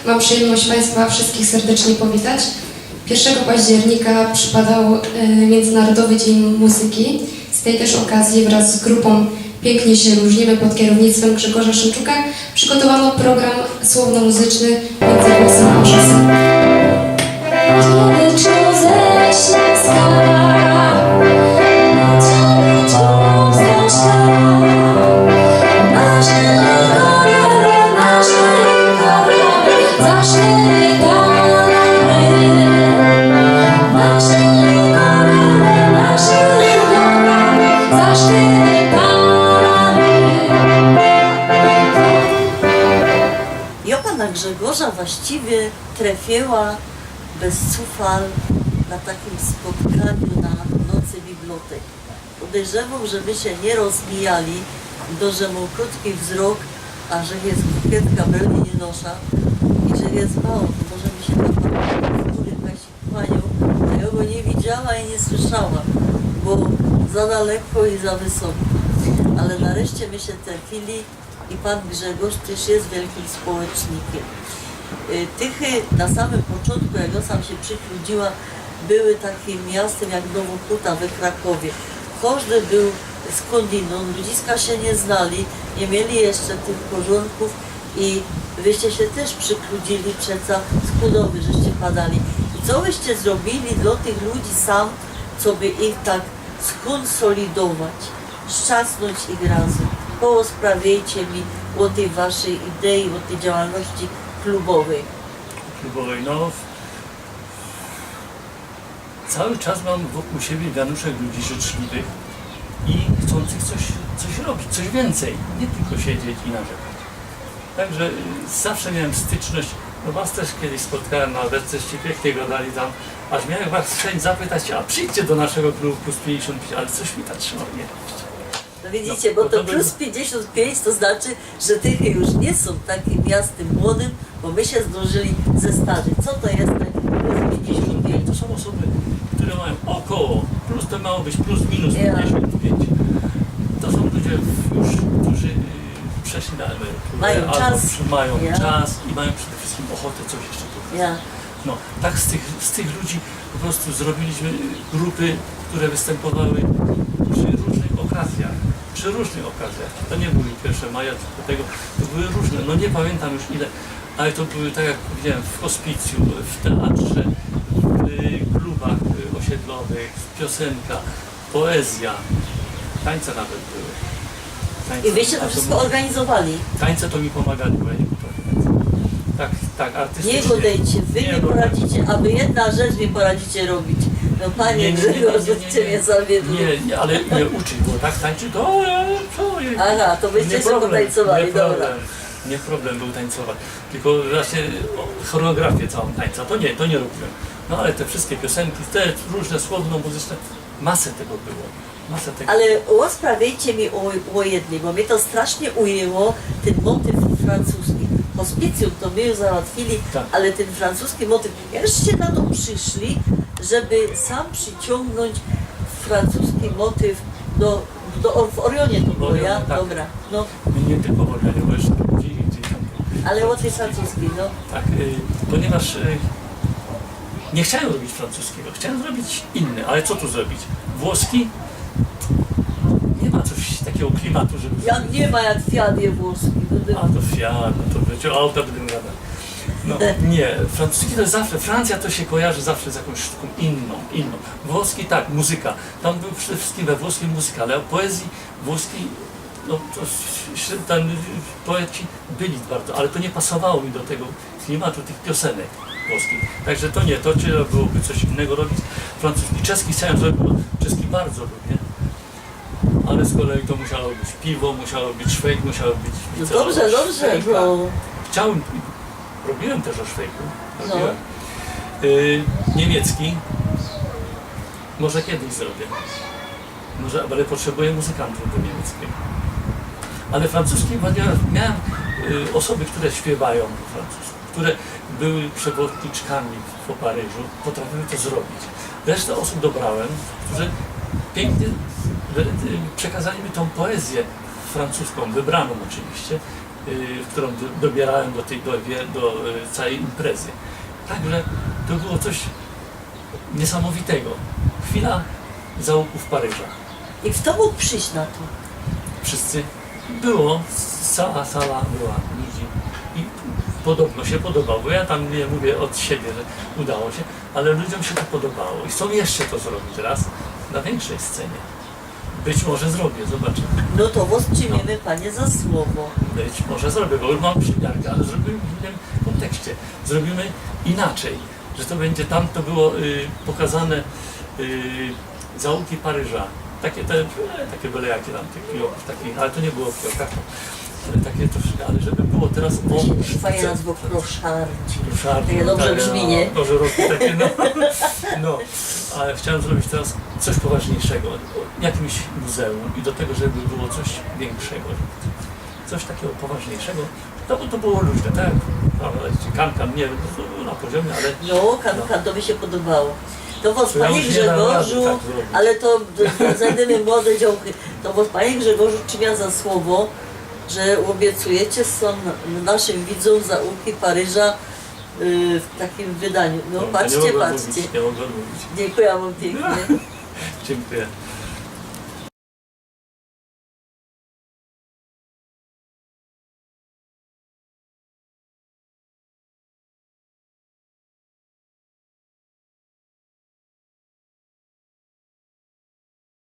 Mam przyjemność Państwa wszystkich serdecznie powitać. 1 października przypadał Międzynarodowy Dzień Muzyki. Z tej też okazji wraz z grupą Pięknie się różnimy pod kierownictwem Grzegorza Szymczuka przygotowano program słowno-muzyczny Między głosem a czasem. Grzegorza właściwie trafiła bez cufal na takim spotkaniu na Nocy Bibliotek. Podejrzewam, że my się nie rozmijali, że mu krótki wzrok, a że jest kukietka breli nie nosza i że jest mało, to może mi się na kłaniał, a ja go nie widziała i nie słyszała, bo za daleko i za wysoko. Ale nareszcie my się trafili i pan Grzegorz też jest wielkim społecznikiem. Tychy na samym początku, jak ja sam się przychludziła, były takim miastem jak Nowohuta we Krakowie. Każdy był skądinąd, ludziska się nie znali, nie mieli jeszcze tych porządków i wyście się też przychludzili przeca z Kudowy, żeście padali. I co wyście zrobili dla tych ludzi sam, co by ich tak skonsolidować, szczasnąć ich razem? Posprawiajcie mi o tej waszej idei, o tej działalności klubowej. No, cały czas mam wokół siebie wianuszek ludzi życzliwych i chcących coś robić, coś więcej, nie tylko siedzieć i narzekać. Także zawsze miałem styczność, no was też kiedyś spotkałem na coś pięknego dali tam, aż miałem was chęć zapytać, a przyjdźcie do naszego klubu plus 55, ale coś mi tak trzymało, nie. No widzicie, bo to plus 55 to znaczy, że Tychy już nie są takim miastem młodym, bo my się zdążyli zestarzyć. Co to jest taki plus 55? To są osoby, które mają około, plus to mało być plus minus 55. To są ludzie już, którzy przeszli na emeryturę, mają czas, mają czas i mają przede wszystkim ochotę coś jeszcze pokazać. No, tak z tych ludzi po prostu zrobiliśmy grupy, które występowały przy różnych okazjach. Przy różnych okazjach. To nie były 1 maja, tylko tego, to były różne, no nie pamiętam już ile, ale to były, tak jak powiedziałem, w hospicju, w teatrze, w klubach osiedlowych, piosenka, poezja, tańce nawet były. Tańce, i wyście to wszystko organizowali? Tańce to mi pomagali, bo ja nie potrafię. Tak, artystycznie. Nie godejcie, wy nie poradzicie, aby jedna rzecz nie poradzicie robić. No panie Grzegorz, cię mnie zawiedł. Nie, ale mnie uczyć, bo tak tańczy, to aha, to byście sobie potańcowali, dobra. Nie problem był tańcować, tylko właśnie choreografię całą tańca, to nie robiłem. No ale te wszystkie piosenki, te różne słowno-muzyczne, masę tego było. Ale rozprawiajcie mi o jednym, bo mnie to strasznie ujęło, ten motyw francuski. Hospicjum to my już załatwili, tak. Ale ten francuski motyw, jakście na to przyszli, żeby sam przyciągnąć francuski motyw w Orionie to było, ja? Tak. Dobra. No. Nie tylko w Orionie, bo jeszcze gdzieś tam. Ale o tej francuskiej, no. Tak, ponieważ nie chciałem robić francuskiego, chciałem zrobić inny, ale co tu zrobić? Włoski? Nie ma coś takiego klimatu, żeby... Jak nie ma jak Fiat je włoski. A to Fiat, no to wiecie, auta będą gadać. No nie, francuski to jest zawsze, Francja to się kojarzy zawsze z jakąś sztuką inną. Włoski tak, muzyka. Tam był przede wszystkim we włoskim muzyka, ale o poezji włoskiej, no to tam poeci byli bardzo, ale to nie pasowało mi do tego klimatu tych piosenek włoskich. Także to nie, to trzeba byłoby coś innego robić. Francuski, czeski chciałem zrobić, bo czeski bardzo lubię. Ale z kolei to musiało być piwo, musiało być szwejk, musiało być... No dobrze, no. Chciałem, robiłem też o szwejku, niemiecki, może kiedyś zrobię, ale potrzebuję muzykantów do niemieckiego. Ale francuski, miałem osoby, które śpiewają po francusku, które były przewodniczkami po Paryżu, potrafiły to zrobić. Resztę osób dobrałem, którzy pięknie przekazali mi tą poezję francuską, wybraną oczywiście, którą dobierałem do całej imprezy. Także to było coś niesamowitego. Chwila zaułków Paryża. I kto mógł przyjść na to? Wszyscy było, cała sala była ludzi i podobno się podobało. Ja tam nie mówię od siebie, że udało się, ale ludziom się to podobało i chcą jeszcze to zrobić teraz na większej scenie. Być może zrobię, zobaczymy. No to was przyjmiemy, Panie, za słowo. Być może zrobię, bo już mam przymiarkę, ale zrobimy w innym kontekście. Zrobimy inaczej, że to będzie tam, to było pokazane zaułki Paryża. Takie byle jakie tam, tych fiołków, takich, ale to nie było w fiokach, takie troszkę, ale żeby było teraz Fajna nazwa Kloszardzi. Ryszard, Takie dobrze brzmi, nie? Może roki takie, no. Ale chciałem zrobić teraz coś poważniejszego, jakimś muzeum i do tego, żeby było coś większego, coś takiego poważniejszego. To było różne, tak? Kankan, nie wiem, to było na poziomie, ale... No, Kankan, to mi się podobało. To was, To ja Panie już nie dam rady Grzegorzu, tak zrobić. ale to znajdziemy młode działki. To was, Panie Grzegorzu, trzymia za słowo, że obiecujecie są naszym widzom zaułki Paryża w takim wydaniu. No nie patrzcie, mogłem patrzcie. Mówić, nie mogłem mówić. Dziękuję wam pięknie. Dziękuję.